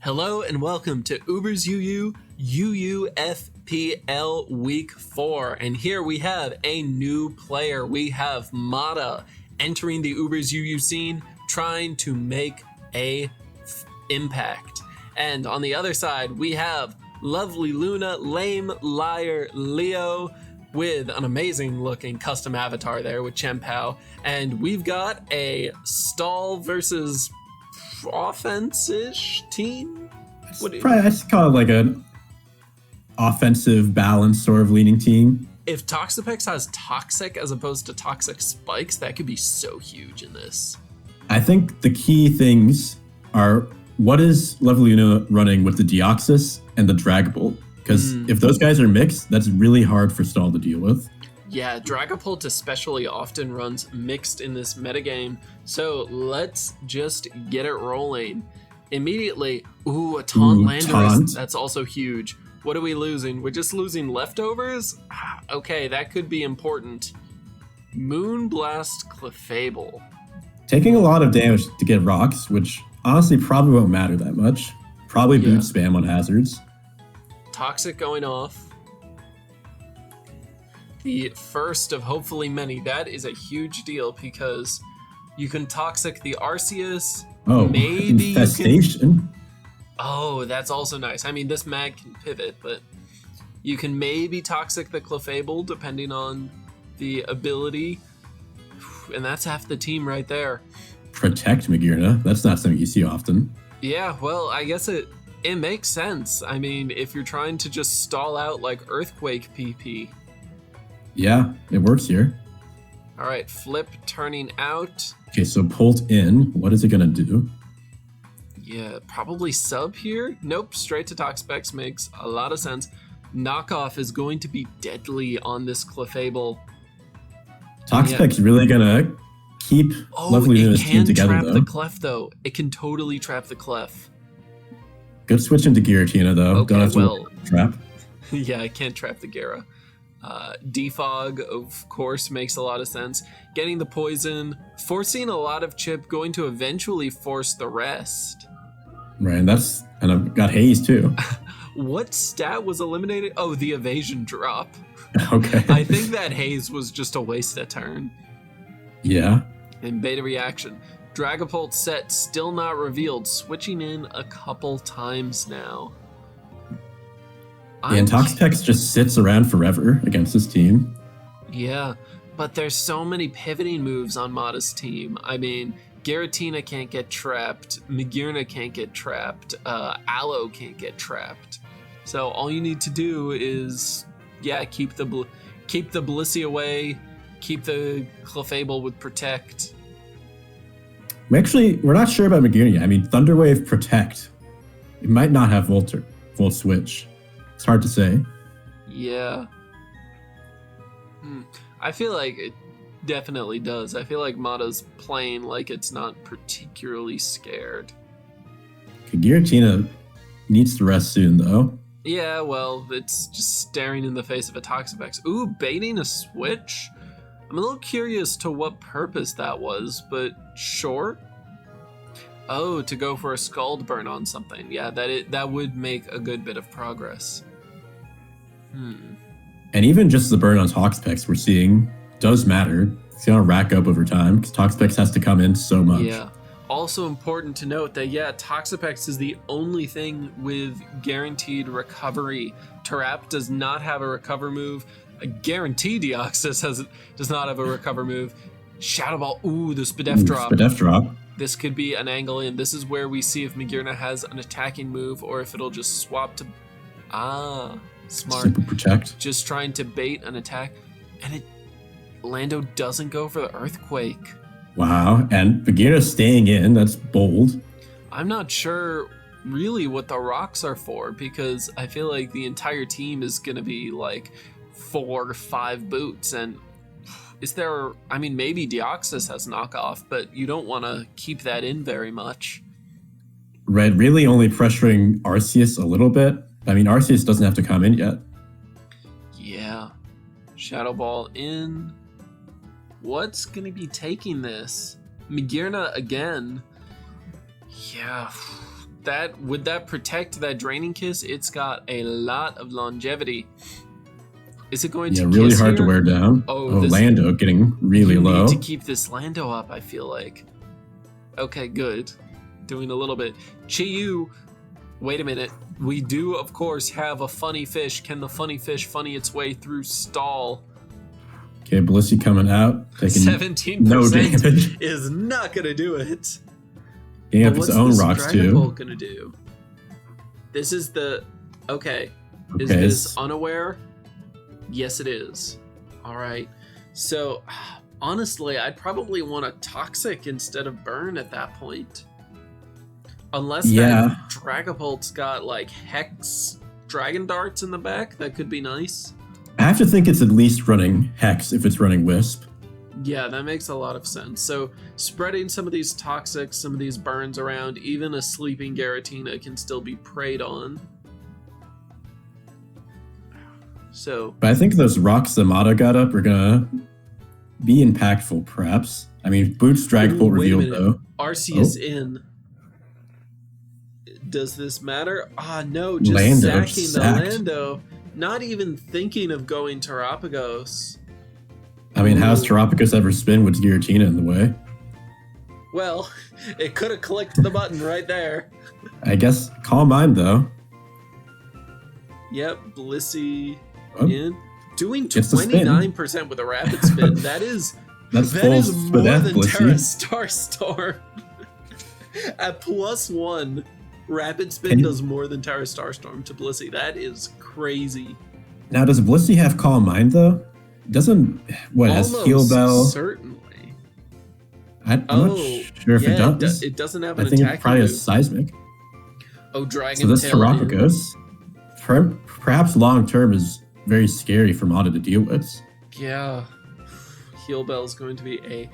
Hello and welcome to Uber's UUFPL Week 4. And here we have a new player. We have Mada entering the Uber's UU scene, trying to make a impact. And on the other side, we have LovelyLuna, Lame Liar Leo, with an amazing looking custom avatar there with Chempao. And we've got a stall versus offense-ish team? I'd call it like an offensive balance sort of leaning team. If Toxapex has Toxic as opposed to Toxic Spikes, that could be so huge in this. I think the key things are what is LovelyLuna running with the Deoxys and the Dragapult? Because if those guys are mixed, that's really hard for Stall to deal with. Yeah, Dragapult especially often runs mixed in this metagame, so let's just get it rolling. Immediately, a Taunt Landorus, Taunt. That's also huge. What are we losing? We're just losing leftovers? Okay, that could be important. Moonblast Clefable. Taking a lot of damage to get rocks, which honestly probably won't matter that much. Probably boot spam on hazards. Toxic going off. The first of hopefully many. That is a huge deal because you can Toxic the Arceus. Oh, maybe Infestation. Oh, that's also nice. I mean, this mag can pivot, but you can maybe Toxic the Clefable depending on the ability. And that's half the team right there. Protect Magearna. That's not something you see often. Yeah, well, I guess it makes sense. I mean, if you're trying to just stall out like Earthquake PP. Yeah, it works here. All right, Flip turning out. Okay, so Pult in. What is it going to do? Yeah, probably sub here. Nope, straight to Toxapex makes a lot of sense. Knockoff is going to be deadly on this Clefable. Toxapex really going to keep LovelyLuna's team together, it can trap though. the Clef, though. It can totally trap the Clef. Good switch into Giratina, though. Okay, don't have to trap. Yeah, I can't trap the Gara. Defog, of course, makes a lot of sense. Getting the poison, forcing a lot of chip, going to eventually force the rest. Right, and I've got Haze, too. What stat was eliminated? Oh, the evasion drop. Okay. I think that Haze was just a waste of turn. Yeah. And beta reaction. Dragapult set still not revealed, switching in a couple times now. And Toxapex just sits around forever against this team. Yeah, but there's so many pivoting moves on Mada's team. I mean, Giratina can't get trapped, Magearna can't get trapped, Aloe can't get trapped. So all you need to do is, keep the Blissey away, keep the Clefable with Protect. We're not sure about Magearna yet. I mean, Thunderwave Protect. It might not have Volt Switch. It's hard to say. Yeah. I feel like it definitely does. I feel like Mada's playing like it's not particularly scared. Giratina needs to rest soon, though. Yeah, well, it's just staring in the face of a Toxapex. Ooh, baiting a switch? I'm a little curious to what purpose that was, but sure. Oh, to go for a Scald Burn on something. Yeah, that would make a good bit of progress. And even just the burn on Toxapex we're seeing does matter. It's going to rack up over time because Toxapex has to come in so much. Yeah. Also important to note that, Toxapex is the only thing with guaranteed recovery. Tarap does not have a recover move. A guaranteed Deoxys does not have a recover move. Shadow Ball, the Spadef drop. Spadef drop. This could be an angle in. This is where we see if Magearna has an attacking move or if it'll just swap to... Smart. Simple Protect. Just trying to bait an attack. And Lando doesn't go for the Earthquake. Wow. And Magearna's staying in. That's bold. I'm not sure really what the rocks are for because I feel like the entire team is going to be like 4 or 5 boots. And is there... I mean, maybe Deoxys has knockoff, but you don't want to keep that in very much. Red really only pressuring Arceus a little bit. I mean, Arceus doesn't have to come in yet. Yeah. Shadow Ball in. What's going to be taking this? Magearna again. Yeah. that would that protect that Draining Kiss? It's got a lot of longevity. Is it going to really kiss hard here? to wear down. Lando getting really you low. Need to keep this Lando up, I feel like. Okay, good. Doing a little bit. Chi-Yu, wait a minute. We do, of course, have a funny fish. Can the funny fish funny its way through stall? Okay, Blissey coming out. Taking 17% no damage. is not going to do it. Getting up his own rocks, too. What's this going to do? This is the... Okay. Is this unaware? Yes, it is. All right. So, honestly, I'd probably want a Toxic instead of Burn at that point. Unless that Dragapult's got, like, Hex Dragon Darts in the back. That could be nice. I have to think it's at least running Hex if it's running Wisp. Yeah, that makes a lot of sense. So, spreading some of these Toxics, some of these Burns around, even a Sleeping Giratina can still be preyed on. So, but I think those rocks that Mada got up are gonna be impactful, perhaps. I mean, Boots Dragapult revealed though. Arceus in. Does this matter? No, just Lando sacking the Lando. Not even thinking of going Terapagos. I mean, how's Terapagos ever spin with Giratina in the way? Well, it could have clicked the button right there. I guess Calm Mind though. Yep, Blissey in. Doing Gets 29% with a rapid spin. That is that's that is more than Blissey. Terra Starstorm. At +1, rapid spin does more than Terra Starstorm to Blissey. That is crazy. Now, does Blissey have Calm Mind though? Doesn't has Heal Bell? Certainly. I'm not sure if it does. It doesn't have an I think attack. It probably has Seismic. Oh, Dragon. So this Terapagos, perhaps long term, is very scary for Mada to deal with. Yeah. Heal Bell is going to be a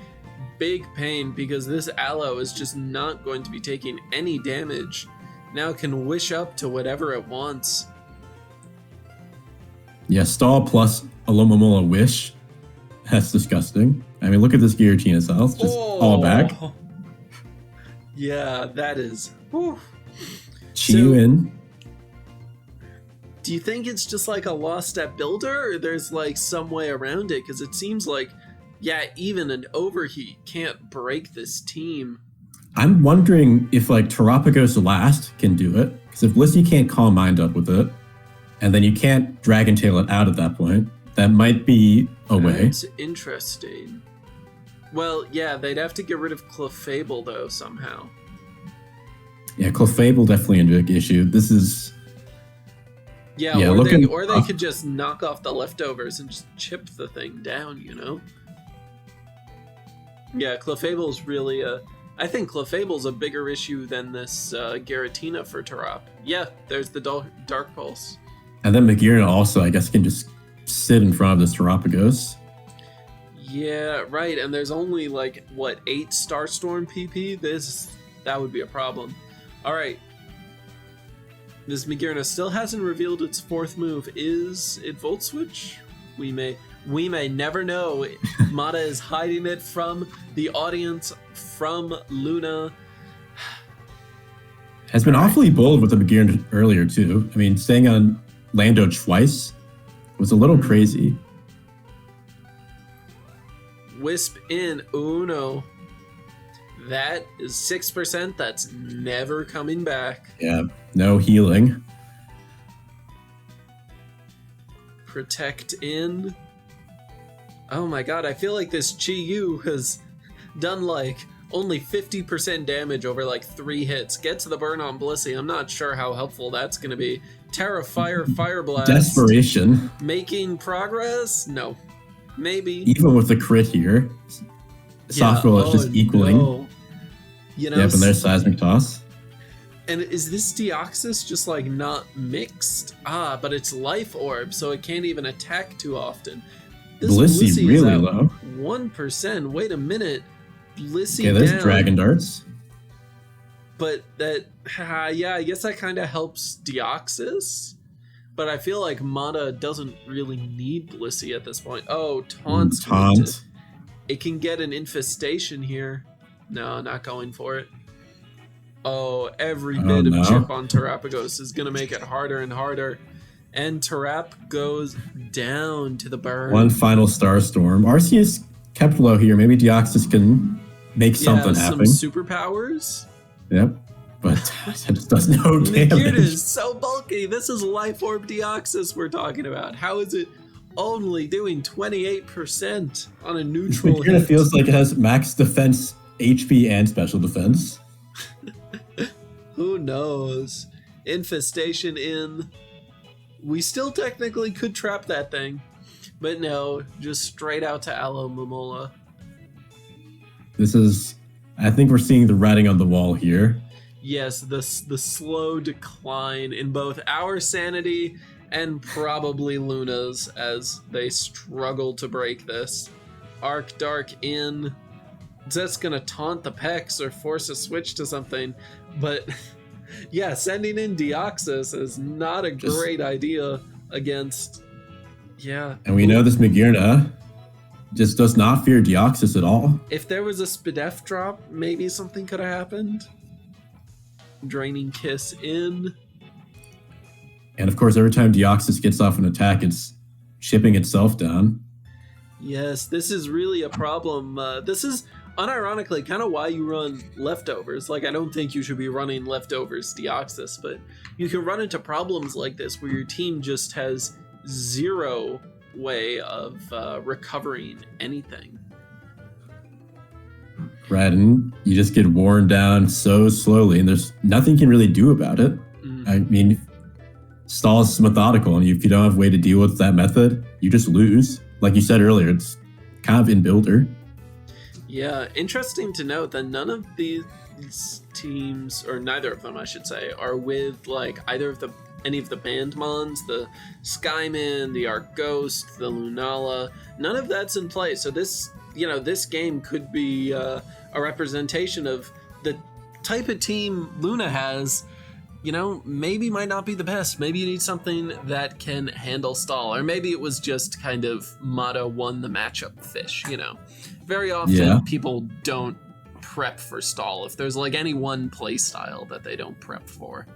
big pain because this Aloe is just not going to be taking any damage. Now it can wish up to whatever it wants. Yeah, stall plus Alomomola wish. That's disgusting. I mean, look at this Giratina's health. Just all back. Yeah, that is. Chi-Yu in. Do you think it's just like a lost step builder, or there's like some way around it? Because it seems like, yeah, even an overheat can't break this team. I'm wondering if like Terapagos last can do it. Because if Blissey can't Calm Mind up with it, and then you can't Dragon Tail it out at that point, that might be a way. That's interesting. Well, yeah, they'd have to get rid of Clefable though somehow. Yeah, Clefable definitely a big issue. This is. Yeah, or they could just knock off the leftovers and just chip the thing down, you know? Yeah, Clefable's really I think Clefable's a bigger issue than this Giratina for Terap. Yeah, there's the Dark Pulse. And then Magearna also, I guess, can just sit in front of this Terapagos. Yeah, right, and there's only, 8 Starstorm PP? That would be a problem. Alright. This Magearna still hasn't revealed its fourth move. Is it Volt Switch? We may never know. Mada is hiding it from the audience, from Luna. Has been awfully bold with the Magearna earlier, too. I mean, staying on Lando twice was a little crazy. Wisp in Uno. That is 6%. That's never coming back. Yeah, no healing. Protect in. Oh my god, I feel like this Chi-Yu has done only 50% damage over 3 hits. Gets the burn on Blissey. I'm not sure how helpful that's going to be. Terra Fire, Fire Blast. Desperation. Making progress? No. Maybe. Even with the crit here, Soft Roll is just equaling. No. You know, yep, and there's Seismic Toss. And is this Deoxys just not mixed? But it's Life Orb, so it can't even attack too often. This Blissey really low. 1%. Wait a minute. Blissey there's down. Dragon Darts. But that, yeah, I guess that kind of helps Deoxys. But I feel like Mada doesn't really need Blissey at this point. Oh, Taunt. It can get an infestation here. No, not going for it. Oh, every Oh, bit of no. chip on Terapagos is going to make it harder and harder. And Terap goes down to the burn. One final Star Storm. Arceus kept low here. Maybe Deoxys can make something happen. Some superpowers. Yep. But it just does no damage. Magearna is so bulky. This is Life Orb Deoxys we're talking about. How is it only doing 28% on a neutral Magearna hit? feels like it has max defense, HP, and special defense. Who knows? Infestation in. We still technically could trap that thing. But no, just straight out to Aloe Momola. This is... I think we're seeing the writing on the wall here. Yes, the slow decline in both our sanity and probably Luna's as they struggle to break this. Arc Dark in. That's gonna taunt the Pex or force a switch to something, but yeah, sending in Deoxys is not a great idea against. Yeah. And we know this Magearna just does not fear Deoxys at all. If there was a Spadef drop, maybe something could have happened. Draining Kiss in. And of course, every time Deoxys gets off an attack, it's chipping itself down. Yes, this is really a problem. This is unironically kind of why you run Leftovers. Like, I don't think you should be running Leftovers Deoxys, but you can run into problems like this where your team just has zero way of recovering anything. Right, and you just get worn down so slowly, and there's nothing you can really do about it. I mean, stall is methodical, and if you don't have a way to deal with that method, you just lose. Like you said earlier, it's kind of in builder. Yeah, interesting to note that none of these teams, or neither of them, I should say, are with like either of any of the band mons, the Skyman, the Arc Ghost, the Lunala. None of that's in play. So this game could be a representation of the type of team Luna has. Maybe might not be the best. Maybe you need something that can handle stall, or maybe it was just kind of Mada won the matchup fish. Very often people don't prep for stall if there's like any one play style that they don't prep for.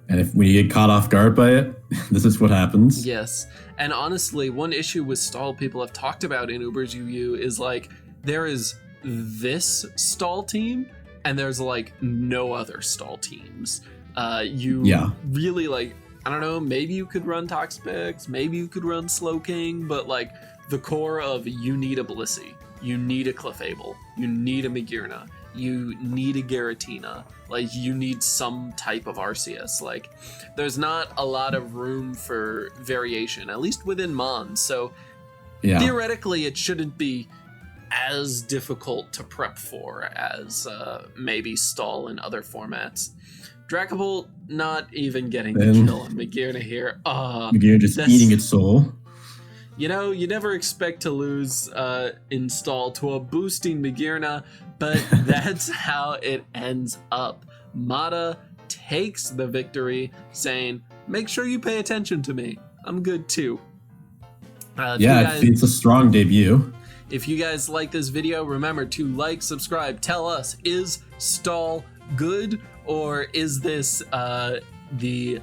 And if we get caught off guard by it, this is what happens. Yes. And honestly, one issue with stall people have talked about in Uber's UU is like there is this stall team and there's like no other stall teams. Really like, I don't know, maybe you could run Toxapex, maybe you could run Slowking, but like the core of you need a Blissey, you need a Clefable, you need a Magearna, you need a Giratina, like you need some type of Arceus. Like there's not a lot of room for variation, at least within Mons. So theoretically it shouldn't be as difficult to prep for as maybe stall in other formats. Dragapult not even getting the kill on Magearna here. Magearna just eating its soul. You never expect to lose in stall to a boosting Magearna, but that's how it ends up. Mada takes the victory, saying, make sure you pay attention to me. I'm good too. It's a strong debut. If you guys like this video, remember to like, subscribe, tell us, is stall good, or is this the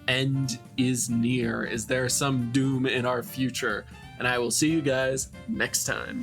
end is near? Is there some doom in our future? And I will see you guys next time.